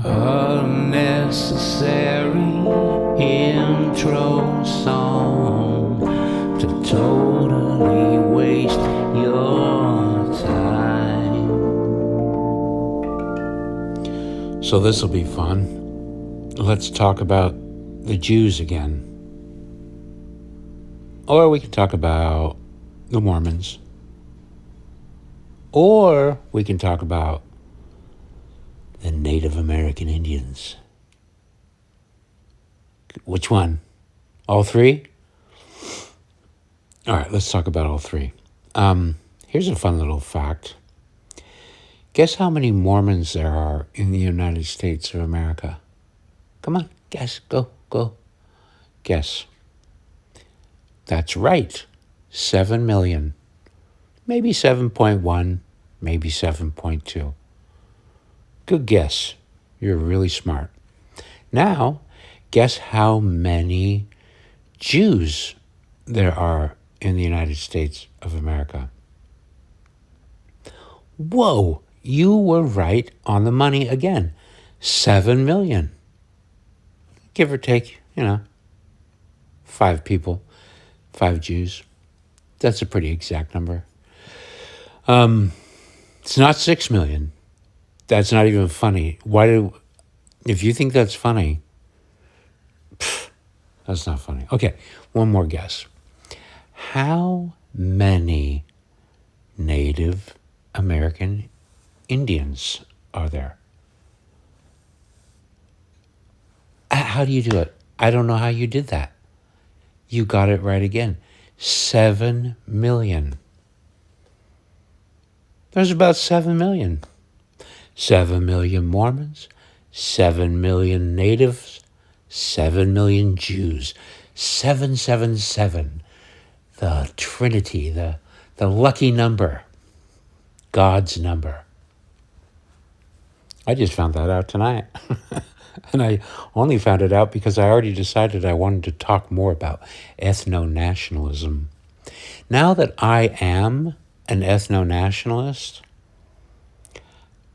Unnecessary intro song to totally waste your time. So this will be fun. Let's talk about the Jews again. Or we can talk about the Mormons. Or we can talk about the Native American Indians. Which one? All three? All right, let's talk about all three. Here's a fun little fact. Guess how many Mormons there are in the United States of America? Come on, guess, go. Guess. That's right, 7 million. Maybe 7.1, maybe 7.2. Good guess. You're really smart. Now, guess how many Jews there are in the United States of America. Whoa, you were right on the money again. 7 million. Give or take, 5 people, 5 Jews. That's a pretty exact number. It's not 6 million. That's not even funny. If you think that's funny, that's not funny. Okay, one more guess. How many Native American Indians are there? How do you do it? I don't know how you did that. You got it right again. 7 million. There's about 7 million. 7 million Mormons, 7 million natives, 7 million Jews. 777. The Trinity, the lucky number. God's number. I just found that out tonight. And I only found it out because I already decided I wanted to talk more about ethno-nationalism. Now that I am an ethno-nationalist,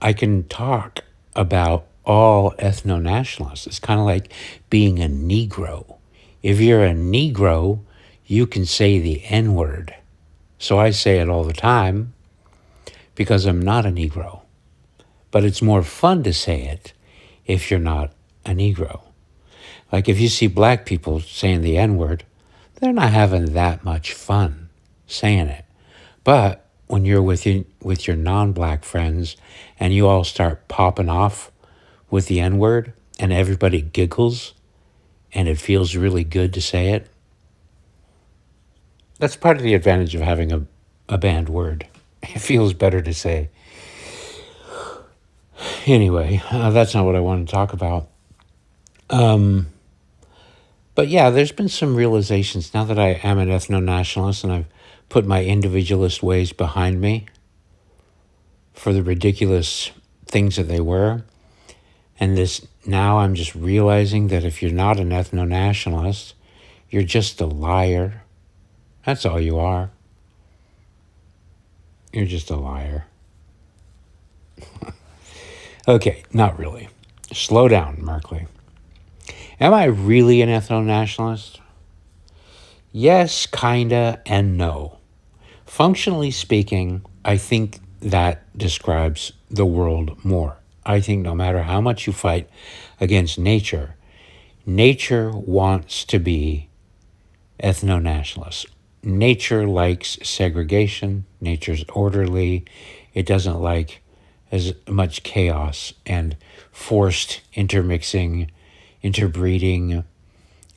I can talk about all ethno-nationalists. It's kind of like being a Negro. If you're a Negro, you can say the N-word. So I say it all the time because I'm not a Negro. But it's more fun to say it if you're not a Negro. Like if you see black people saying the N-word, they're not having that much fun saying it. But when you're with your non-black friends and you all start popping off with the N-word and everybody giggles and it feels really good to say it, that's part of the advantage of having a banned word. It feels better to say. Anyway, that's not what I want to talk about. But yeah, there's been some realizations now that I am an ethno-nationalist and I've put my individualist ways behind me for the ridiculous things that they were. And now I'm just realizing that if you're not an ethno-nationalist, you're just a liar. That's all you are. You're just a liar. Okay, not really. Slow down, Merkley. Am I really an ethno-nationalist? Yes, kinda, and no. Functionally speaking, I think that describes the world more. I think no matter how much you fight against nature, nature wants to be ethno-nationalist. Nature likes segregation. Nature's orderly. It doesn't like as much chaos and forced intermixing, interbreeding,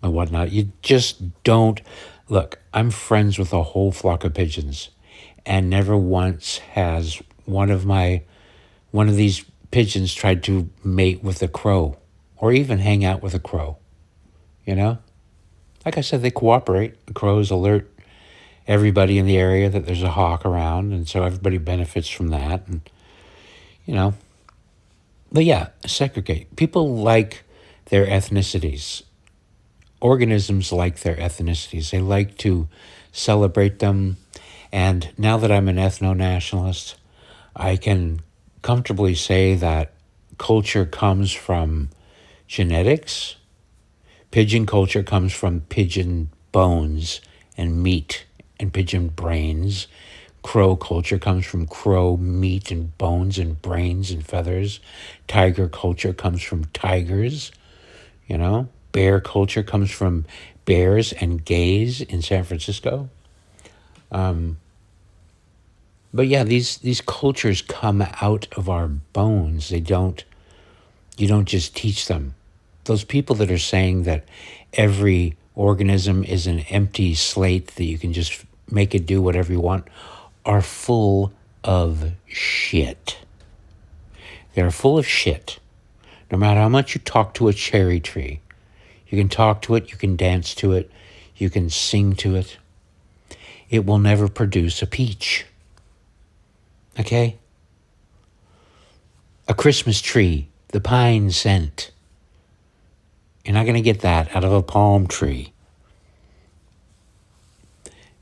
and whatnot. You just don't. Look, I'm friends with a whole flock of pigeons, and never once has one of these pigeons tried to mate with a crow or even hang out with a crow. Like I said, they cooperate. The crows alert everybody in the area that there's a hawk around, and so everybody benefits from that. And but yeah, segregate. People like their ethnicities. Organisms like their ethnicities. They like to celebrate them. And now that I'm an ethno-nationalist, I can comfortably say that culture comes from genetics. Pigeon culture comes from pigeon bones and meat and pigeon brains. Crow culture comes from crow meat and bones and brains and feathers. Tiger culture comes from tigers, you know. Bear culture comes from bears and gays in San Francisco. But yeah, these cultures come out of our bones. You don't just teach them. Those people that are saying that every organism is an empty slate that you can just make it do whatever you want are full of shit. They're full of shit. No matter how much you talk to a cherry tree, you can talk to it, you can dance to it, you can sing to it. It will never produce a peach. Okay? A Christmas tree, the pine scent. You're not going to get that out of a palm tree.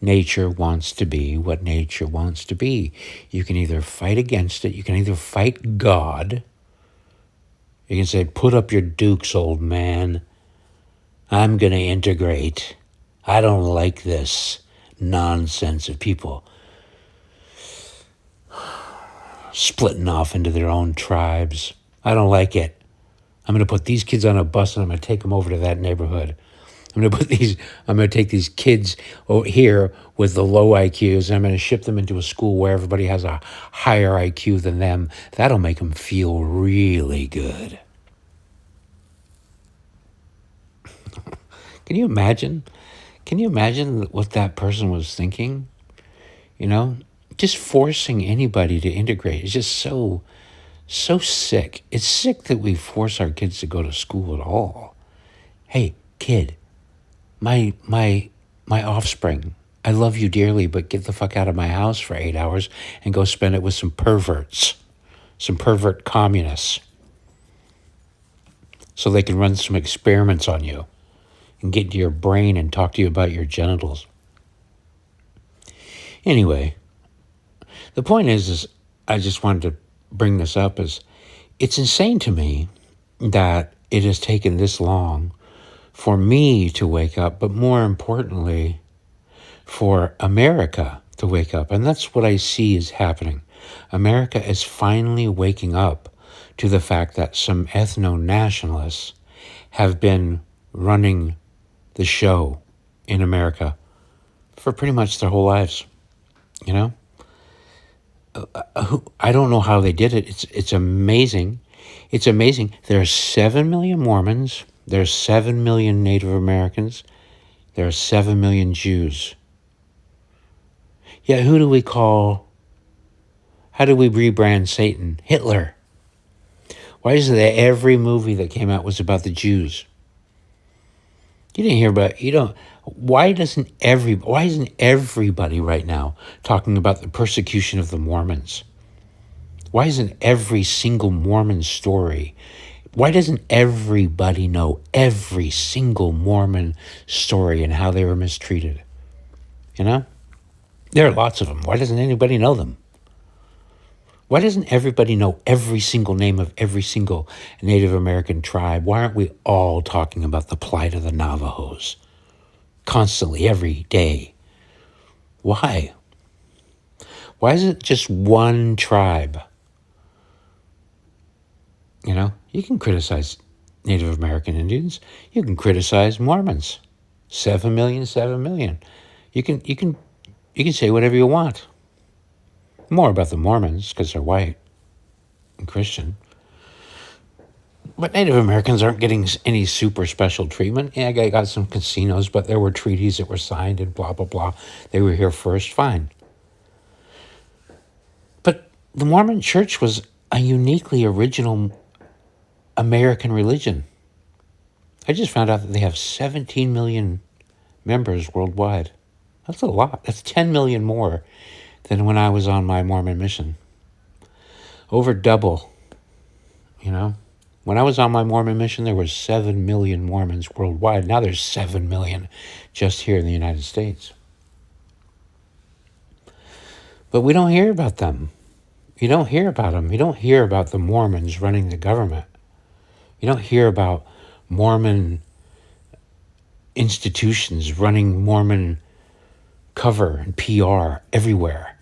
Nature wants to be what nature wants to be. You can either fight against it, you can either fight God. You can say, put up your dukes, old man. I'm going to integrate. I don't like this nonsense of people splitting off into their own tribes. I don't like it. I'm going to put these kids on a bus and I'm going to take them over to that neighborhood. I'm going to take these kids over here with the low IQs and I'm going to ship them into a school where everybody has a higher IQ than them. That'll make them feel really good. Can you imagine? Can you imagine what that person was thinking? You know, just forcing anybody to integrate is just so sick. It's sick that we force our kids to go to school at all. Hey, kid, my offspring, I love you dearly, but get the fuck out of my house for 8 hours and go spend it with some perverts, some pervert communists, so they can run some experiments on you and get into your brain and talk to you about your genitals. Anyway, the point is I just wanted to bring this up, is it's insane to me that it has taken this long for me to wake up, but more importantly, for America to wake up. And that's what I see is happening. America is finally waking up to the fact that some ethno-nationalists have been running the show in America for pretty much their whole lives, you know? I don't know how they did it. It's amazing. It's amazing. There are 7 million Mormons. There are 7 million Native Americans. There are 7 million Jews. Yeah, how do we rebrand Satan? Hitler. Why is it that every movie that came out was about the Jews? You didn't hear about, why isn't everybody right now talking about the persecution of the Mormons? Why isn't every single Mormon story, why doesn't everybody know every single Mormon story and how they were mistreated? You know? There are lots of them. Why doesn't anybody know them? Why doesn't everybody know every single name of every single Native American tribe? Why aren't we all talking about the plight of the Navajos constantly, every day? Why? Why is it just one tribe? You know, you can criticize Native American Indians. You can criticize Mormons. 7 million, 7 million. You can say whatever you want. More about the Mormons because they're white and Christian. But Native Americans aren't getting any super special treatment. Yeah, I got some casinos, but there were treaties that were signed and blah, blah, blah. They were here first, fine. But the Mormon Church was a uniquely original American religion. I just found out that they have 17 million members worldwide. That's a lot. That's 10 million more than when I was on my Mormon mission. Over double, you know. When I was on my Mormon mission, there were 7 million Mormons worldwide. Now there's 7 million just here in the United States. But we don't hear about them. You don't hear about them. You don't hear about the Mormons running the government. You don't hear about Mormon institutions running Mormon cover and PR everywhere.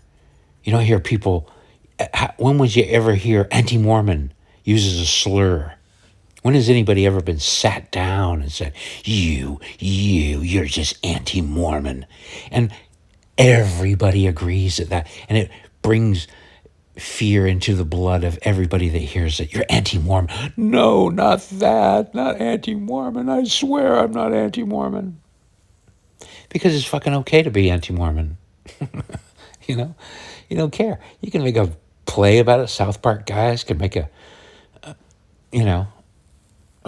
You don't hear people. When would you ever hear anti-Mormon used as a slur? When has anybody ever been sat down and said, you're just anti-Mormon? And everybody agrees at that. And it brings fear into the blood of everybody that hears it. You're anti-Mormon. No, not that. Not anti-Mormon. I swear I'm not anti-Mormon. Because it's fucking okay to be anti-Mormon. You know? You don't care. You can make a play about it. South Park guys can make a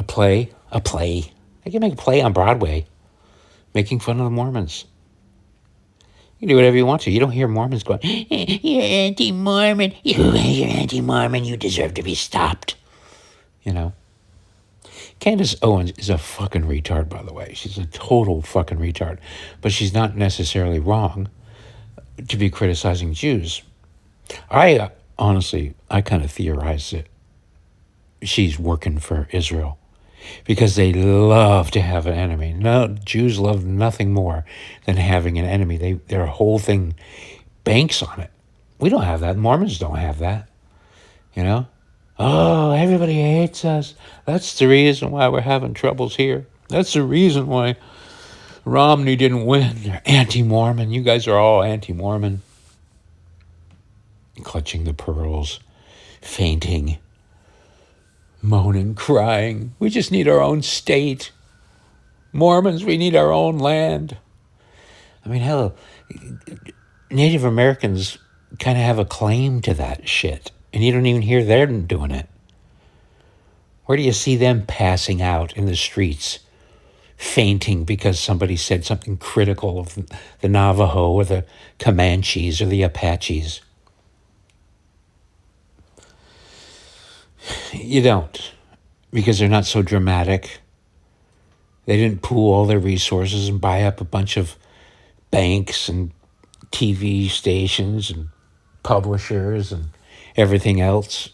play. They can make a play on Broadway making fun of the Mormons. You can do whatever you want to. You don't hear Mormons going, you're anti-Mormon. You're anti-Mormon. You deserve to be stopped. You know? Candace Owens is a fucking retard, by the way. She's a total fucking retard. But she's not necessarily wrong to be criticizing Jews. Honestly, I kind of theorize that she's working for Israel because they love to have an enemy. No, Jews love nothing more than having an enemy. Their whole thing banks on it. We don't have that. Mormons don't have that. You know? Oh, everybody hates us. That's the reason why we're having troubles here. That's the reason why Romney didn't win. They're anti-Mormon. You guys are all anti-Mormon. Clutching the pearls, fainting, moaning, crying. We just need our own state. Mormons, we need our own land. I mean, hell, Native Americans kind of have a claim to that shit, and you don't even hear them doing it. Where do you see them passing out in the streets, fainting because somebody said something critical of the Navajo or the Comanches or the Apaches? You don't, because they're not so dramatic. They didn't pool all their resources and buy up a bunch of banks and TV stations and publishers and everything else,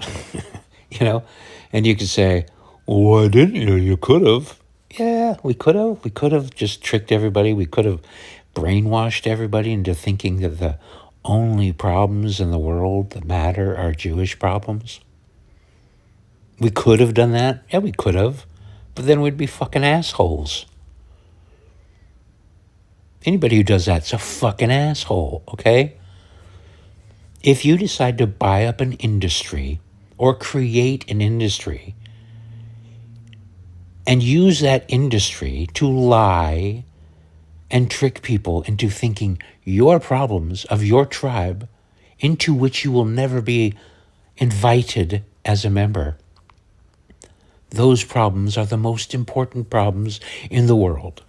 you know? And you could say, well, why didn't you? You could have. Yeah, we could have. We could have just tricked everybody. We could have brainwashed everybody into thinking that the only problems in the world that matter are Jewish problems. We could have done that. Yeah, we could have. But then we'd be fucking assholes. Anybody who does that's a fucking asshole, okay? If you decide to buy up an industry or create an industry and use that industry to lie and trick people into thinking your problems of your tribe, into which you will never be invited as a member, those problems are the most important problems in the world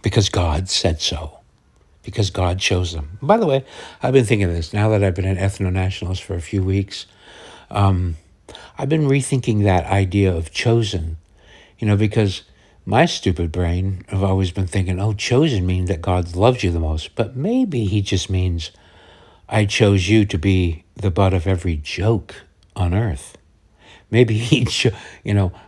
because God said so, because God chose them. By the way, I've been thinking of this now that I've been an ethno-nationalist for a few weeks. I've been rethinking that idea of chosen, because my stupid brain have always been thinking, oh, chosen means that God loves you the most. But maybe he just means I chose you to be the butt of every joke on earth. Maybe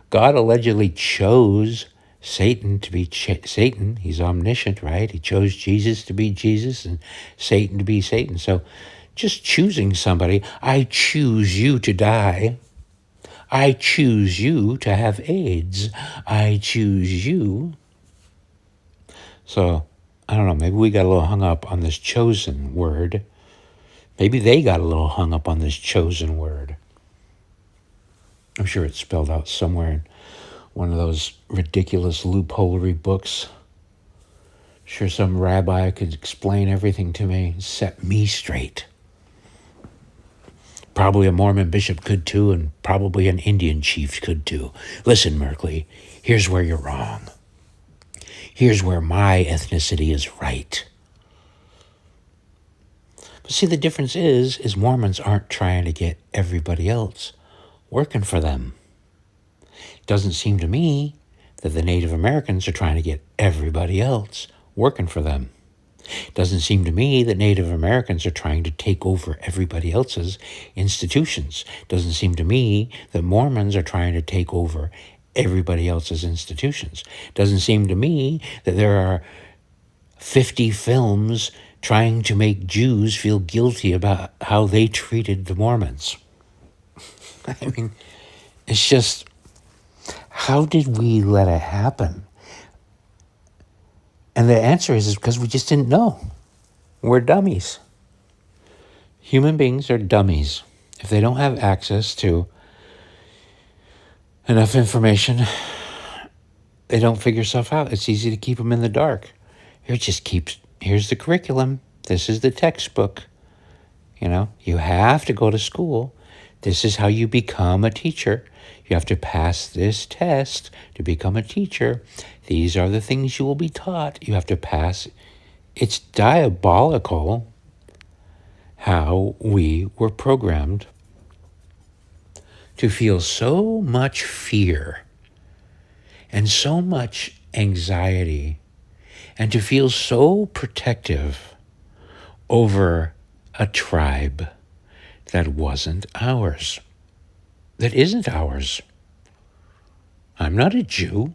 God allegedly chose Satan to be Satan. He's omniscient, right? He chose Jesus to be Jesus and Satan to be Satan. So just choosing somebody, I choose you to die. I choose you to have AIDS. I choose you. So, I don't know, maybe we got a little hung up on this chosen word. Maybe they got a little hung up on this chosen word. I'm sure it's spelled out somewhere in one of those ridiculous loopholery books. I'm sure some rabbi could explain everything to me and set me straight. Probably a Mormon bishop could too, and probably an Indian chief could too. Listen, Merkley, here's where you're wrong. Here's where my ethnicity is right. But see, the difference is Mormons aren't trying to get everybody else working for them. It doesn't seem to me that the Native Americans are trying to get everybody else working for them. Doesn't seem to me that Native Americans are trying to take over everybody else's institutions. Doesn't seem to me that Mormons are trying to take over everybody else's institutions. Doesn't seem to me that there are 50 films trying to make Jews feel guilty about how they treated the Mormons. I mean, it's just, how did we let it happen? And the answer is because we just didn't know. We're dummies. Human beings are dummies. If they don't have access to enough information, they don't figure stuff out. It's easy to keep them in the dark. Here's the curriculum. This is the textbook. You have to go to school. This is how you become a teacher. You have to pass this test to become a teacher. These are the things you will be taught. You have to pass. It's diabolical how we were programmed to feel so much fear and so much anxiety and to feel so protective over a tribe that wasn't ours, that isn't ours. I'm not a Jew.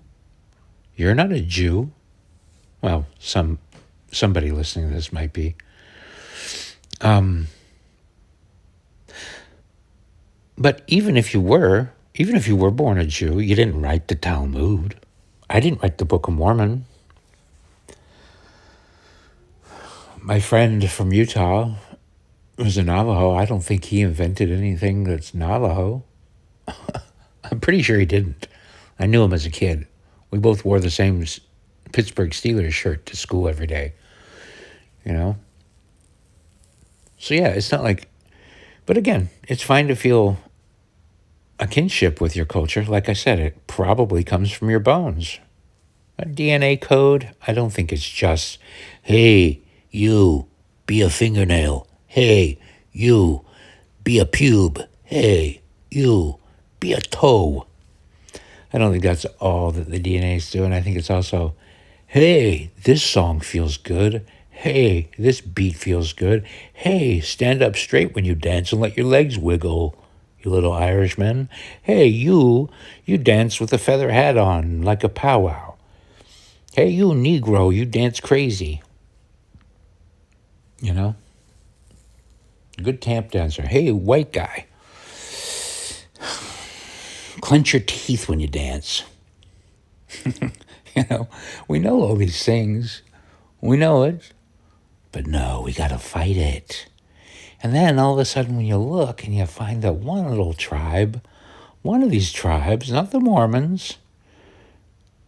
You're not a Jew. Well, somebody listening to this might be. But even if you were born a Jew, you didn't write the Talmud. I didn't write the Book of Mormon. My friend from Utah was a Navajo. I don't think he invented anything that's Navajo. I'm pretty sure he didn't. I knew him as a kid. We both wore the same Pittsburgh Steelers shirt to school every day. So yeah, it's not like, but again, it's fine to feel a kinship with your culture. Like I said, it probably comes from your bones. A DNA code, I don't think it's just, hey, you, be a fingernail. Hey, you, be a pube. Hey, you, be a toe. I don't think that's all that the DNA is doing. I think it's also, hey, this song feels good. Hey, this beat feels good. Hey, stand up straight when you dance and let your legs wiggle, you little Irishman. Hey, you dance with a feather hat on like a powwow. Hey, you Negro, you dance crazy. Good tap dancer. Hey, white guy, clench your teeth when you dance. We know all these things. We know it. But no, we got to fight it. And then all of a sudden when you look and you find that one little tribe, one of these tribes, not the Mormons,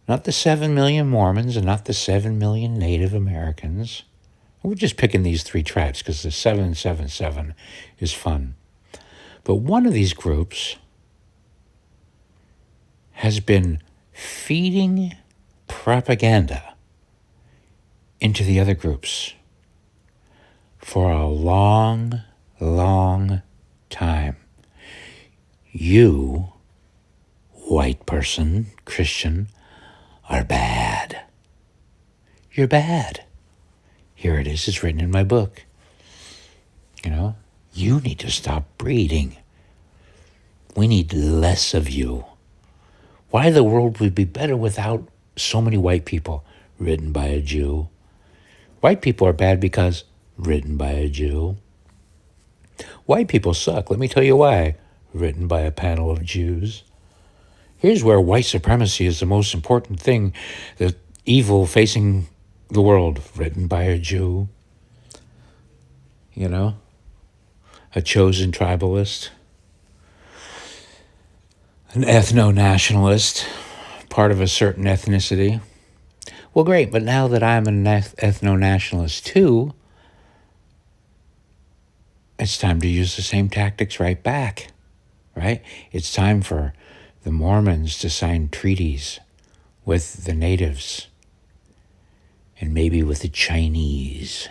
not the 7 million Mormons and not the 7 million Native Americans. We're just picking these 3 tribes because the 777 is fun. But one of these groups has been feeding propaganda into the other groups for a long, long time. You, white person, Christian, are bad. You're bad. Here it is. It's written in my book. You need to stop breeding. We need less of you. Why the world would be better without so many white people? Written by a Jew. White people are bad because written by a Jew. White people suck. Let me tell you why. Written by a panel of Jews. Here's where white supremacy is the most important thing, the evil facing the world. Written by a Jew. A chosen tribalist. An ethno-nationalist, part of a certain ethnicity. Well, great, but now that I'm an ethno-nationalist too, it's time to use the same tactics right back, right? It's time for the Mormons to sign treaties with the natives and maybe with the Chinese,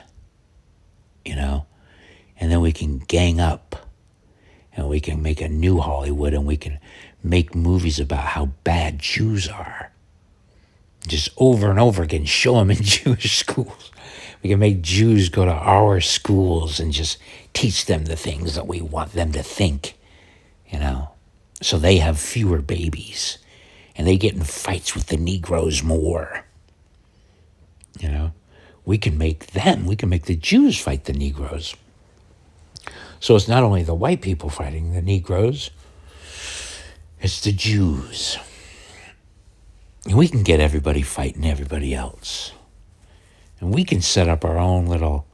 and then we can gang up and we can make a new Hollywood and we can make movies about how bad Jews are. Just over and over again, show them in Jewish schools. We can make Jews go to our schools and just teach them the things that we want them to think, so they have fewer babies and they get in fights with the Negroes more. We can make the Jews fight the Negroes. So it's not only the white people fighting the Negroes, it's the Jews. And we can get everybody fighting everybody else. And we can set up our own little,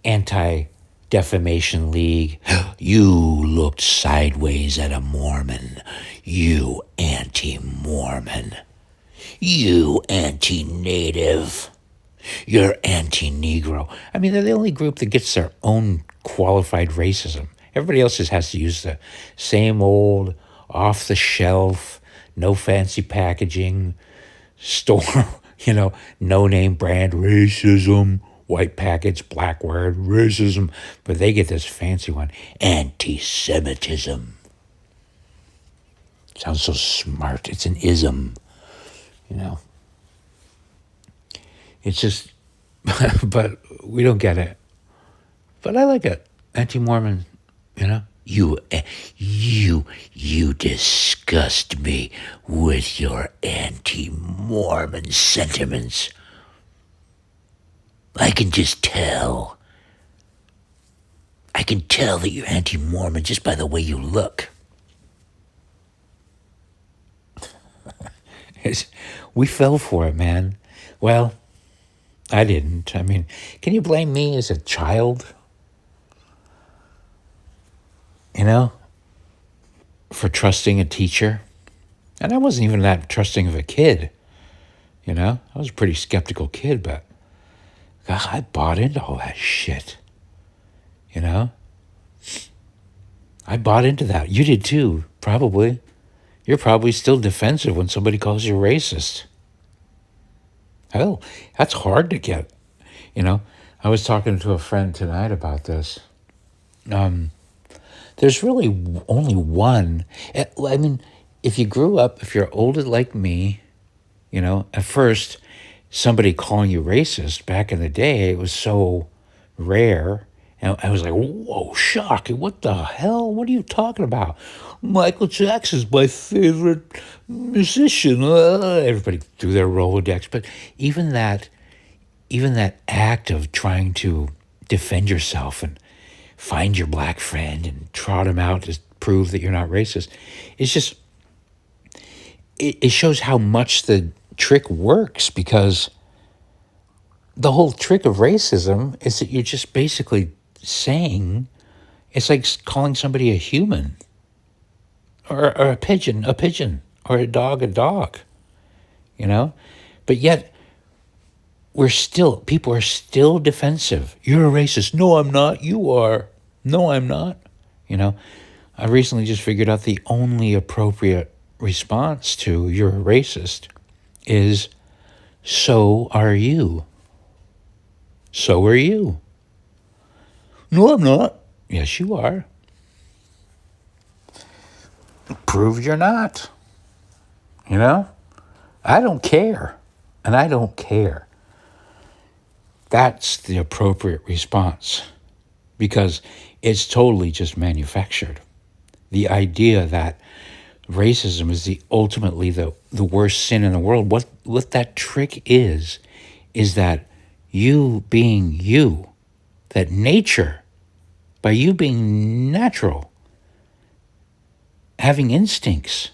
anti-defamation league. You looked sideways at a Mormon. You anti-Mormon. You anti-native. You're anti-Negro. I mean, they're the only group that gets their own qualified racism. Everybody else just has to use the same old, off-the-shelf, no fancy packaging, store, no-name brand racism, white package, black word, racism. But they get this fancy one, anti-Semitism. Sounds so smart. It's an ism, It's just, but we don't get it. But I like it. Anti-Mormon, You disgust me with your anti-Mormon sentiments. I can tell that you're anti-Mormon just by the way you look. We fell for it, man. Well, I didn't. I mean, can you blame me as a child? For trusting a teacher. And I wasn't even that trusting of a kid. I was a pretty skeptical kid, but God, I bought into all that shit. I bought into that. You did too, probably. You're probably still defensive when somebody calls you racist. Hell, that's hard to get. I was talking to a friend tonight about this. There's really only one. I mean, if you're older like me, at first, somebody calling you racist back in the day, it was so rare. And I was like, whoa, shock. What the hell? What are you talking about? Michael Jackson's my favorite musician. Everybody threw their Rolodex. But even that act of trying to defend yourself and find your black friend and trot him out to prove that you're not racist, it's just, it shows how much the trick works, because the whole trick of racism is that you're just basically saying, it's like calling somebody a human, or a pigeon, or a dog, But yet, people are still defensive. You're a racist. No, I'm not. You are. No, I'm not. I recently just figured out the only appropriate response to "you're a racist" is, "So are you." So are you. No, I'm not. Yes, you are. Prove you're not. I don't care. And I don't care. That's the appropriate response, because it's totally just manufactured. The idea that racism is ultimately the worst sin in the world. What that trick is that you being you, that nature, by you being natural, having instincts,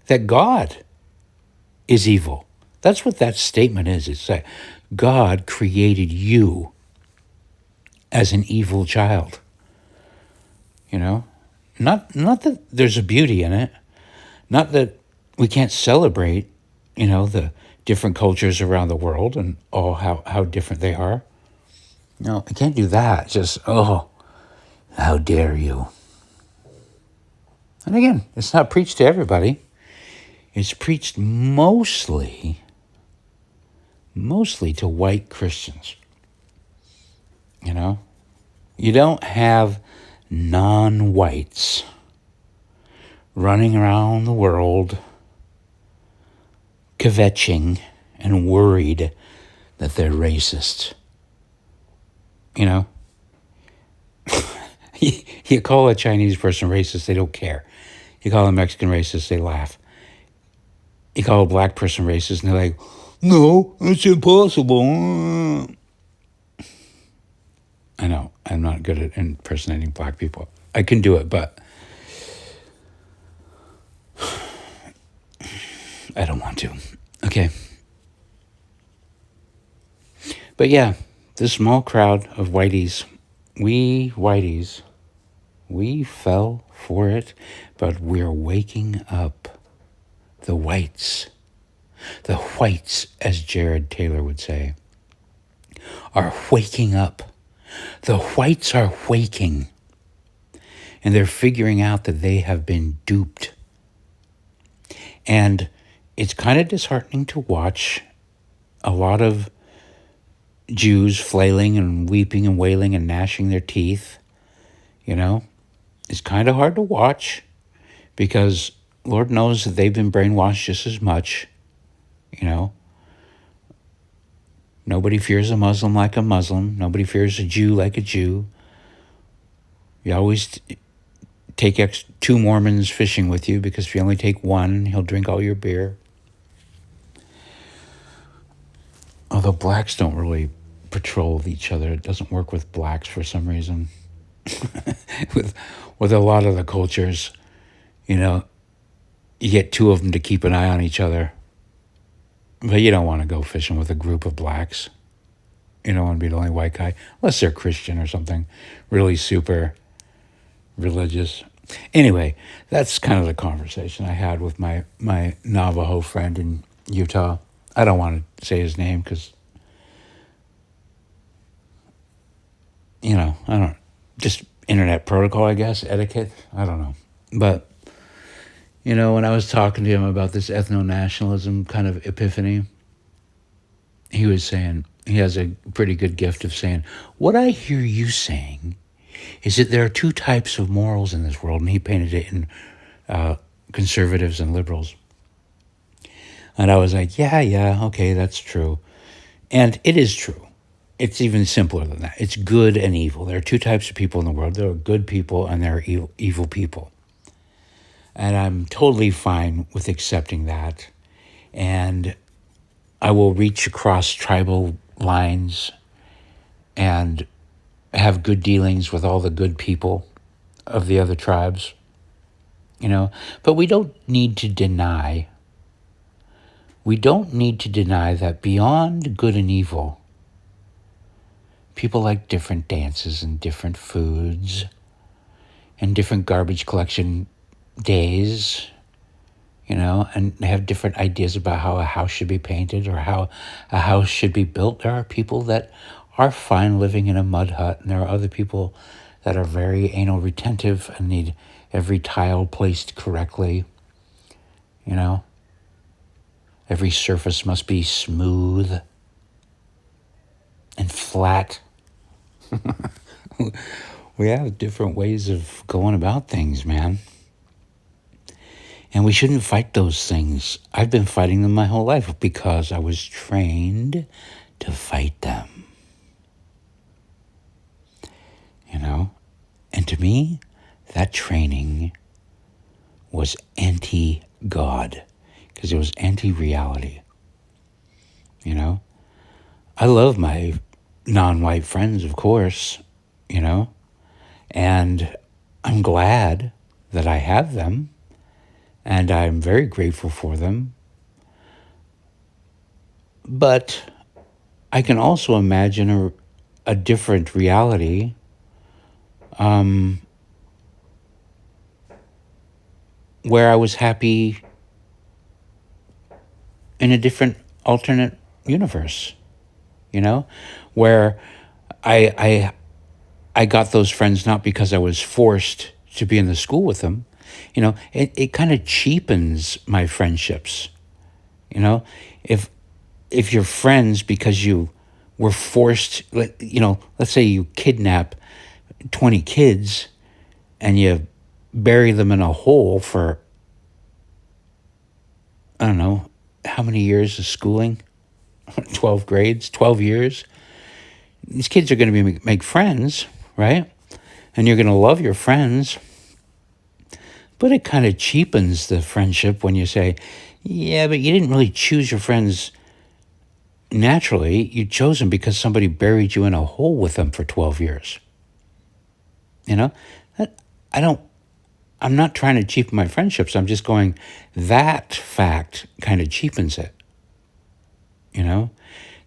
that God is evil. That's what that statement is. It's that God created you as an evil child. Not that there's a beauty in it. Not that we can't celebrate, the different cultures around the world and how different they are. No, I can't do that. Just, how dare you. And again, it's not preached to everybody. It's preached mostly to white Christians. You don't have non-whites running around the world kvetching and worried that they're racist. You know, you call a Chinese person racist, they don't care. You call a Mexican racist, they laugh. You call a black person racist, and they're like, no, it's impossible. I know, I'm not good at impersonating black people. I can do it, but I don't want to. Okay. But yeah, this small crowd of whiteys, we whiteys, we fell for it, but we're waking up. The whites, as Jared Taylor would say, are waking up. The whites are waking, and they're figuring out that they have been duped. And it's kind of disheartening to watch a lot of Jews flailing and weeping and wailing and gnashing their teeth. You know, it's kind of hard to watch because Lord knows that they've been brainwashed just as much. You know, nobody fears a Muslim like a Muslim. Nobody fears a Jew like a Jew. You always take 2 Mormons fishing with you, because if you only take one, he'll drink all your beer. Although blacks don't really patrol each other. It doesn't work with blacks for some reason. with a lot of the cultures, you know, you get 2 of them to keep an eye on each other. But you don't want to go fishing with a group of blacks. You don't want to be the only white guy, unless they're Christian or something really super religious. Anyway, that's kind of the conversation I had with my Navajo friend in Utah. I don't want to say his name because, you know, I don't, just internet protocol, I guess, etiquette. I don't know. But, you know, when I was talking to him about this ethno-nationalism kind of epiphany, he was saying, he has a pretty good gift of saying, what I hear you saying is that there are 2 types of morals in this world. And he painted it in conservatives and liberals. And I was like, yeah, okay, that's true. And it is true. It's even simpler than that. It's good and evil. There are 2 types of people in the world. There are good people and there are evil people. And I'm totally fine with accepting that. And I will reach across tribal lines and have good dealings with all the good people of the other tribes, you know. But we don't need to deny that beyond good and evil, people like different dances and different foods and different garbage collection days, you know, and they have different ideas about how a house should be painted or how a house should be built. There are people that are fine living in a mud hut, and there are other people that are very anal retentive and need every tile placed correctly, you know. Every surface must be smooth and flat. We have different ways of going about things, man. And we shouldn't fight those things. I've been fighting them my whole life because I was trained to fight them. You know? And to me, that training was anti-God, because it was anti-reality. You know? I love my non-white friends, of course, you know? And I'm glad that I have them. And I'm very grateful for them. But I can also imagine a different reality where I was happy in a different alternate universe, you know, where I got those friends not because I was forced to be in the school with them. You know, it kind of cheapens my friendships. You know, if you're friends because you were forced, you know, let's say you kidnap 20 kids and you bury them in a hole for, I don't know, how many years of schooling? 12 grades, 12 years. These kids are going to make friends, right? And you're going to love your friends. But it kind of cheapens the friendship when you say, yeah, but you didn't really choose your friends naturally. You chose them because somebody buried you in a hole with them for 12 years. You know, I'm not trying to cheapen my friendships. I'm just going, that fact kind of cheapens it. You know,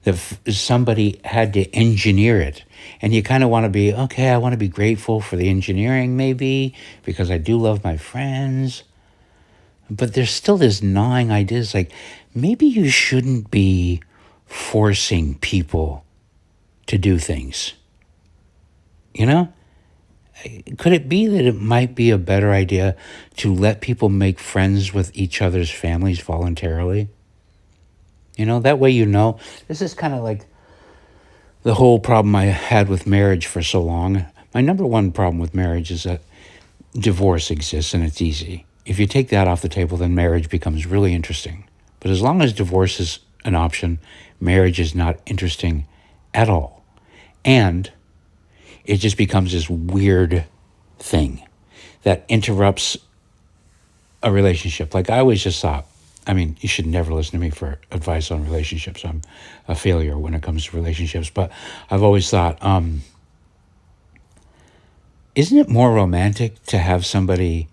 that somebody had to engineer it. And you kind of want to be, okay, I want to be grateful for the engineering maybe, because I do love my friends. But there's still this gnawing ideas like, maybe you shouldn't be forcing people to do things. You know? Could it be that it might be a better idea to let people make friends with each other's families voluntarily? You know, that way this is kind of like the whole problem I had with marriage for so long. My number one problem with marriage is that divorce exists and it's easy. If you take that off the table, then marriage becomes really interesting. But as long as divorce is an option, marriage is not interesting at all. And it just becomes this weird thing that interrupts a relationship. Like I always just thought, I mean, you should never listen to me for advice on relationships. I'm a failure when it comes to relationships. But I've always thought, isn't it more romantic to have somebody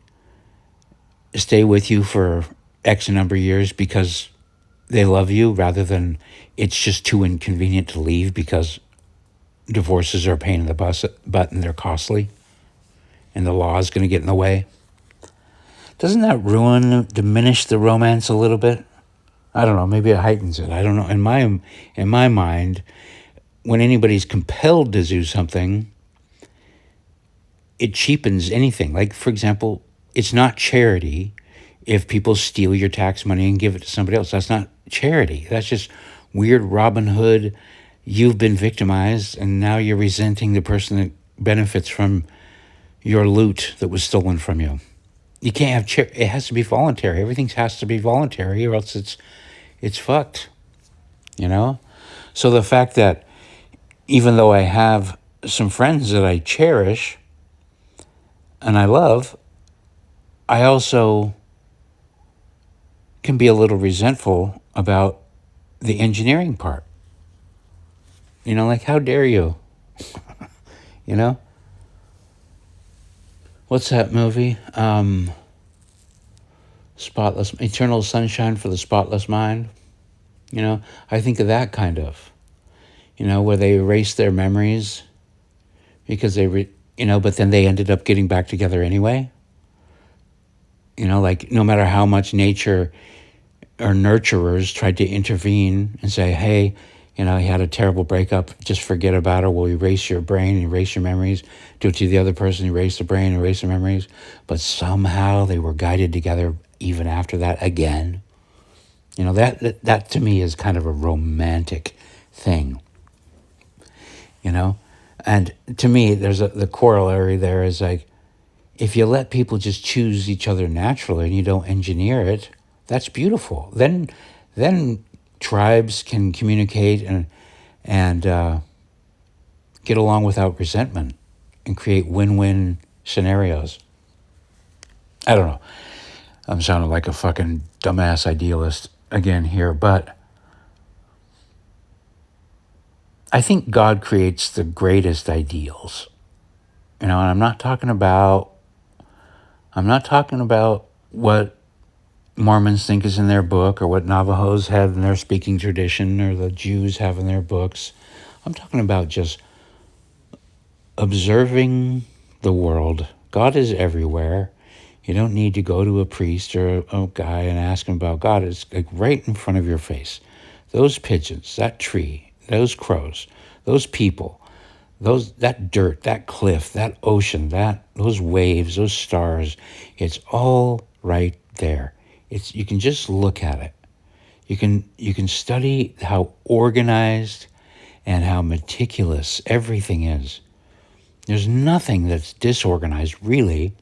stay with you for X number of years because they love you rather than it's just too inconvenient to leave because divorces are a pain in the butt and they're costly and the law is going to get in the way? Doesn't that diminish the romance a little bit? I don't know. Maybe it heightens it. I don't know. In my mind, when anybody's compelled to do something, it cheapens anything. Like, for example, it's not charity if people steal your tax money and give it to somebody else. That's not charity. That's just weird Robin Hood. You've been victimized, and now you're resenting the person that benefits from your loot that was stolen from you. You can't have charity. It has to be voluntary. Everything has to be voluntary, or else it's fucked. You know? So the fact that even though I have some friends that I cherish and I love, I also can be a little resentful about the engineering part. You know, like, how dare you? You know? What's that movie? Eternal Sunshine for the Spotless Mind. You know, I think of that kind of, where they erase their memories because but then they ended up getting back together anyway. Like, no matter how much nature or nurturers tried to intervene and say, hey, he had a terrible breakup, just forget about it. We'll erase your brain, erase your memories, do it to the other person, erase the brain, erase the memories. But somehow they were guided together even after that again. That to me is kind of a romantic thing. And to me, there's the corollary there is like, if you let people just choose each other naturally and you don't engineer it, that's beautiful. Then tribes can communicate and get along without resentment and create win-win scenarios. I don't know. I'm sounding like a fucking dumbass idealist again here, but I think God creates the greatest ideals. And I'm not talking about what Mormons think is in their book or what Navajos have in their speaking tradition or the Jews have in their books. I'm talking about just observing the world. God is everywhere. You don't need to go to a priest or a guy and ask him about God. It's like right in front of your face. Those pigeons, that tree, those crows, those people, that dirt, that cliff, that ocean, those waves, those stars, it's all right there. You can just look at it. You can study how organized and how meticulous everything is. There's nothing that's disorganized, really.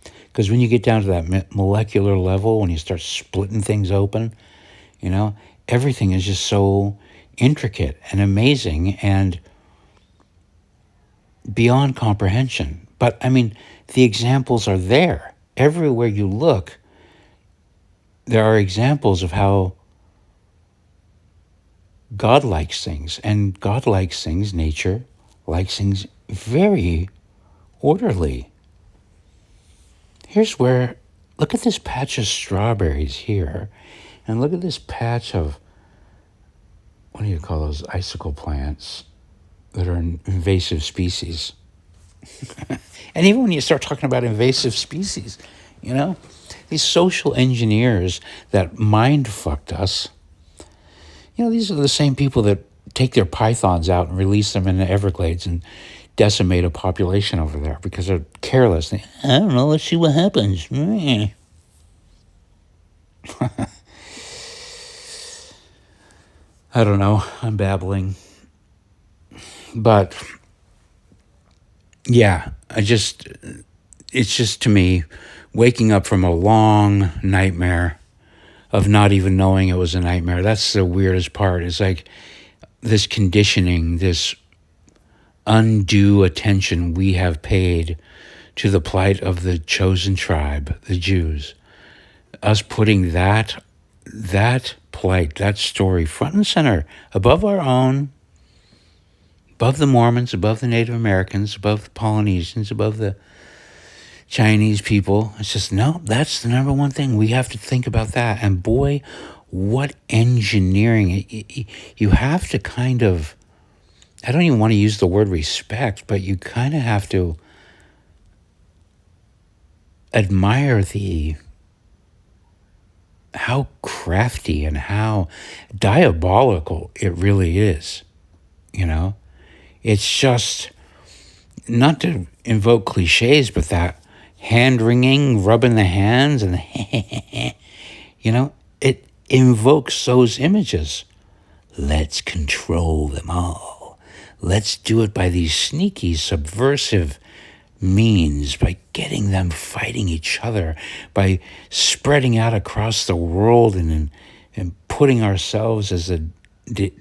Because when you get down to that molecular level, when you start splitting things open, everything is just so intricate and amazing and beyond comprehension. But I mean, the examples are there. Everywhere you look, there are examples of how God likes things. And God likes things, nature likes things very orderly. Here's where, look at this patch of strawberries here. And look at this patch of, what do you call those icicle plants that are an invasive species? And even when you start talking about invasive species, you know, these social engineers that mind fucked us, you know, these are the same people that take their pythons out and release them in the Everglades and decimate a population over there because they're careless. They, I don't know, let's see what happens. I don't know, I'm babbling. But yeah, it's just to me, waking up from a long nightmare of not even knowing it was a nightmare. That's the weirdest part. It's like this conditioning, this undue attention we have paid to the plight of the chosen tribe, the Jews. Us putting that plight, that story front and center, above our own, above the Mormons, above the Native Americans, above the Polynesians, above the Chinese people. It's just, no, that's the number one thing. We have to think about that. And boy, what engineering. You have to kind of, I don't even want to use the word respect, but you kind of have to admire how crafty and how diabolical it really is, you know? It's just, not to invoke cliches, but that hand-wringing, rubbing the hands, and you know, it invokes those images. Let's control them all. Let's do it by these sneaky, subversive means, by getting them fighting each other, by spreading out across the world and putting ourselves as a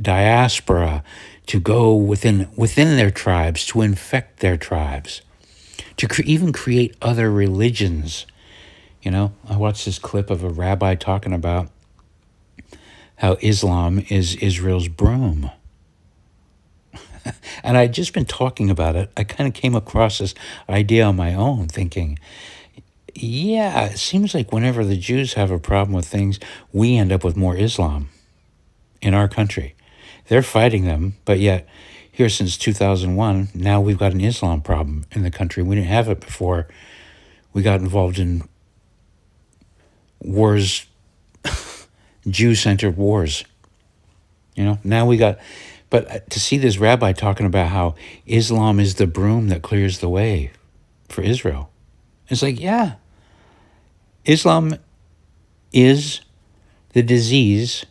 diaspora to go within their tribes, to infect their tribes, to even create other religions. You know, I watched this clip of a rabbi talking about how Islam is Israel's broom. And I'd just been talking about it. I kind of came across this idea on my own, thinking, yeah, it seems like whenever the Jews have a problem with things, we end up with more Islam in our country. They're fighting them, but yet here since 2001, now we've got an Islam problem in the country. We didn't have it before we got involved in wars, Jew-centered wars. You know, now we got, but to see this rabbi talking about how Islam is the broom that clears the way for Israel. It's like, yeah, Islam is the disease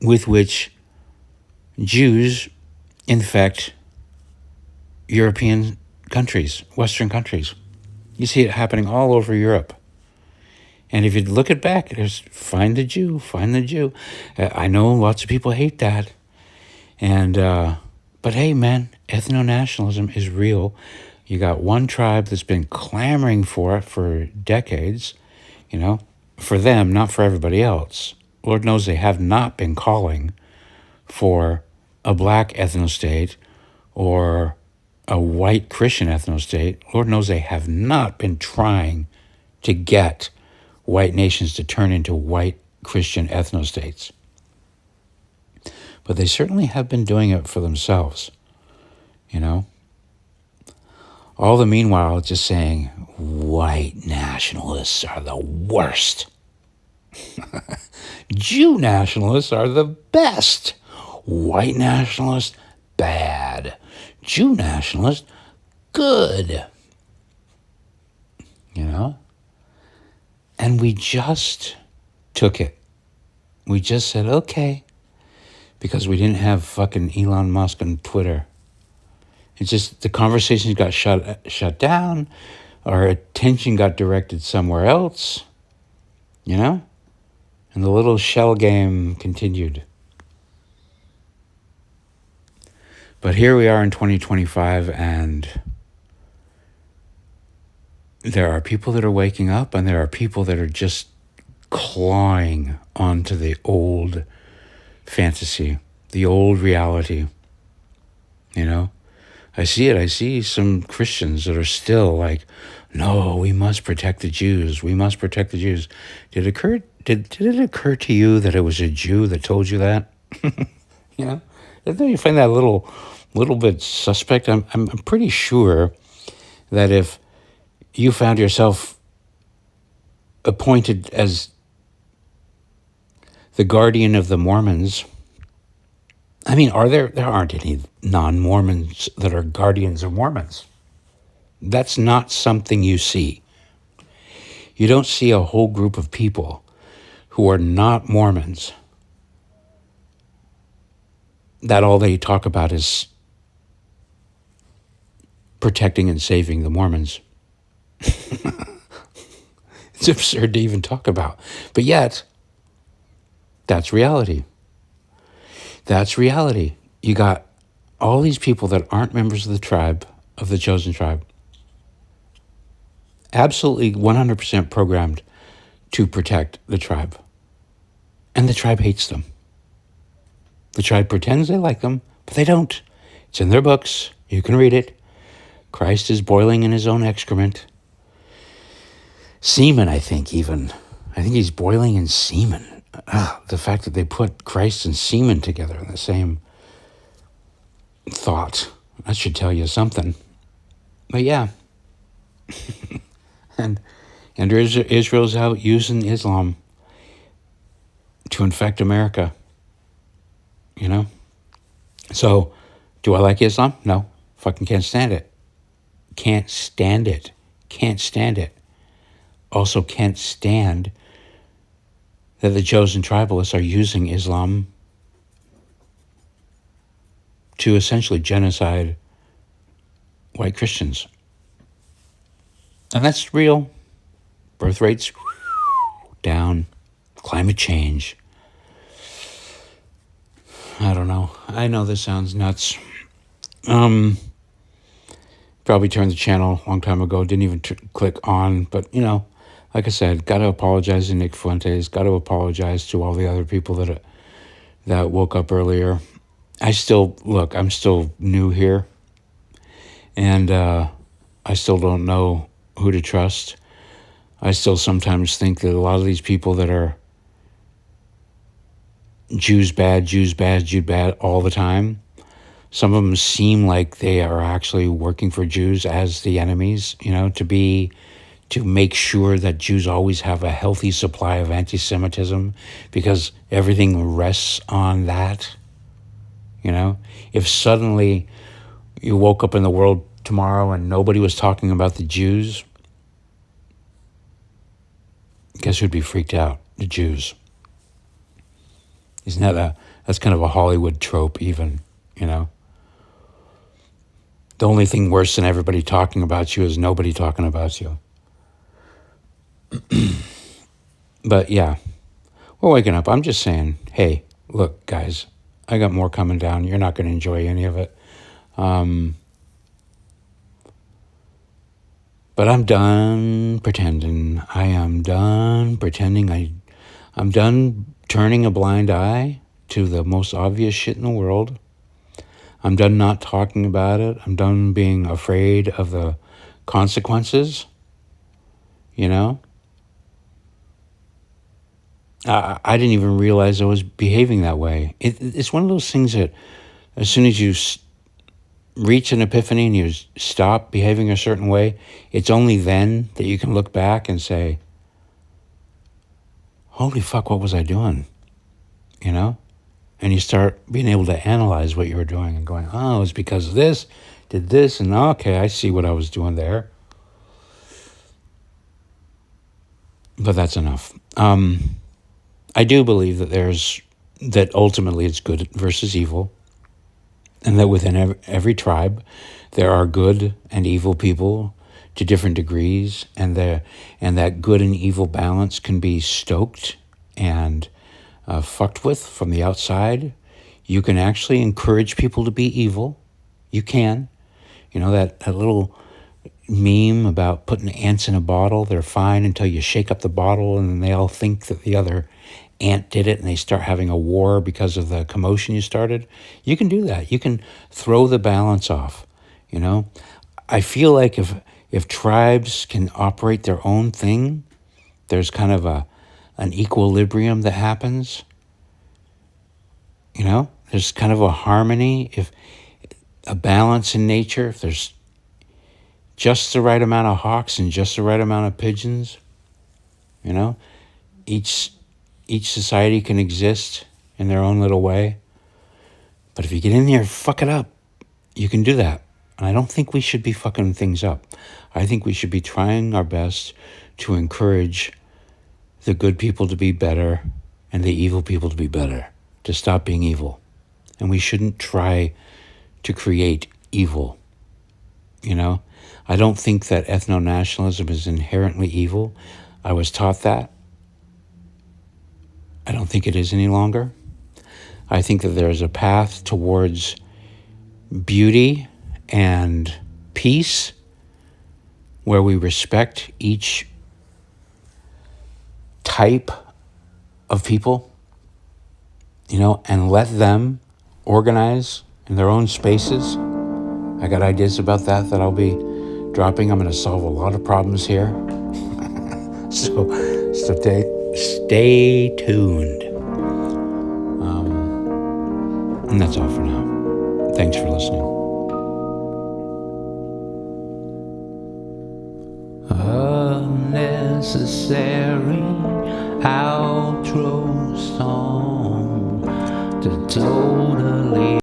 with which Jews infect European countries, Western countries. You see it happening all over Europe. And if you look it back, there's find the Jew, find the Jew. I know lots of people hate that. And, but hey, man, ethno-nationalism is real. You got one tribe that's been clamoring for it for decades, you know, for them, not for everybody else. Lord knows they have not been calling for a black ethno-state or a white Christian ethno-state. Lord knows they have not been trying to get white nations to turn into white Christian ethno-states. But they certainly have been doing it for themselves, you know. All the meanwhile, just saying, white nationalists are the worst. Jew nationalists are the best. White nationalists, bad. Jew nationalists, good. You know? And we just took it. We just said, okay, because we didn't have fucking Elon Musk on Twitter. It's just the conversations got shut down. Our attention got directed somewhere else, you know? And the little shell game continued. But here we are in 2025, and there are people that are waking up, and there are people that are just clawing onto the old fantasy, the old reality. You know, I see it. I see some Christians that are still like, no, we must protect the Jews. We must protect the Jews. Did it occur to you that it was a Jew that told you that? You know, don't you find that a little bit suspect? I'm pretty sure that if you found yourself appointed as the guardian of the Mormons, I mean, there aren't any non-Mormons that are guardians of Mormons. That's not something you see. You don't see a whole group of people who are not Mormons that all they talk about is protecting and saving the Mormons. It's absurd to even talk about. But yet, that's reality. That's reality. You got all these people that aren't members of the tribe, of the chosen tribe, absolutely 100% programmed to protect the tribe. And the tribe hates them. The tribe pretends they like them, but they don't. It's in their books. You can read it. Christ is boiling in his own excrement. Semen, I think, even. I think he's boiling in semen. The fact that they put Christ and semen together in the same thought, that should tell you something. But yeah. and Israel's out using Islam to infect America. You know? So, do I like Islam? No. Fucking can't stand it. Can't stand it. Can't stand it. Also can't stand that the chosen tribalists are using Islam to essentially genocide white Christians. And that's real. Birth rates down. Climate change. I don't know. I know this sounds nuts. Probably turned the channel a long time ago. Didn't even click on. But, you know, like I said, got to apologize to Nick Fuentes. Got to apologize to all the other people that woke up earlier. I'm still new here. And I still don't know who to trust. I still sometimes think that a lot of these people that are Jews bad, Jews bad, Jew bad all the time, some of them seem like they are actually working for Jews as the enemies, you know, to make sure that Jews always have a healthy supply of anti-Semitism because everything rests on that. You know, if suddenly you woke up in the world tomorrow and nobody was talking about the Jews, guess who'd be freaked out? The Jews. Isn't that's kind of a Hollywood trope even, you know? The only thing worse than everybody talking about you is nobody talking about you. But yeah, we're waking up. I'm just saying, hey, look, guys, I got more coming down. You're not going to enjoy any of it. But I'm done pretending. I am done pretending. I'm done turning a blind eye to the most obvious shit in the world. I'm done not talking about it. I'm done being afraid of the consequences, you know? I didn't even realize I was behaving that way. It's one of those things that as soon as you reach an epiphany and you stop behaving a certain way, it's only then that you can look back and say, holy fuck, what was I doing? You know? And you start being able to analyze what you were doing and going, oh, it's because of this, did this, and okay, I see what I was doing there. But that's enough. I do believe that ultimately it's good versus evil, and that within every tribe there are good and evil people to different degrees, and that good and evil balance can be stoked and fucked with from the outside. You can actually encourage people to be evil, You can. You know, that little meme about putting ants in a bottle. They're fine until you shake up the bottle and then they all think that the other ant did it and they start having a war because of the commotion you started. You can do that. You can throw the balance off, you know. I feel like if tribes can operate their own thing, there's kind of an equilibrium that happens. You know, there's kind of a harmony, if a balance in nature, if there's just the right amount of hawks and just the right amount of pigeons, you know, each society can exist in their own little way. But if you get in there and fuck it up, you can do that. And I don't think we should be fucking things up. I think we should be trying our best to encourage the good people to be better and the evil people to be better, to stop being evil. And we shouldn't try to create evil, you know? I don't think that ethno-nationalism is inherently evil. I was taught that. I don't think it is any longer. I think that there is a path towards beauty and peace where we respect each type of people, you know, and let them organize in their own spaces. I got ideas about that I'll be dropping. I'm going to solve a lot of problems here. So stay tuned. And that's all for now. Thanks for listening. Unnecessary outro song to totally